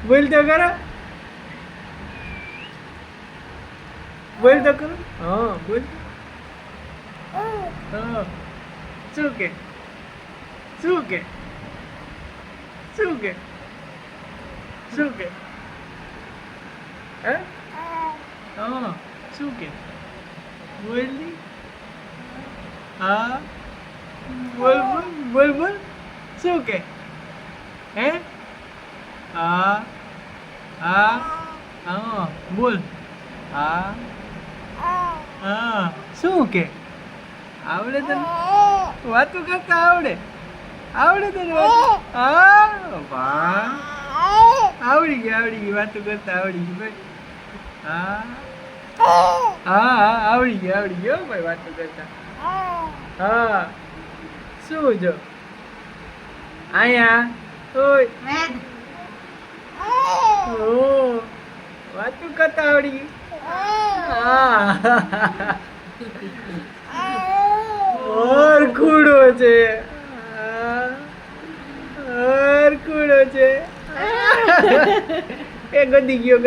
બોલ તો કરો બોલ તો કરો હા બોલ હા શું કે શું કે શું કે શું કે હે હા શું કે બોલ ની હા બોલ બોલ બોલ બોલ શું કે હે હા હા હા બોલ હા હા શું કે આવડે તને વાતું કરતા આવડે આવડે તને વાતું હા વાહ આવડી ગઈ વાતું કરતા આવડી ગઈ ભાઈ હા હા હા આવડી ગઈ હો ભાઈ વાતું કરતા હા શું જો આયા ઓય ઓ વાતું કરતા આવડી ગઈ હા ઓર કુડો છે ઓર કુડો છે એ ગદી ગયો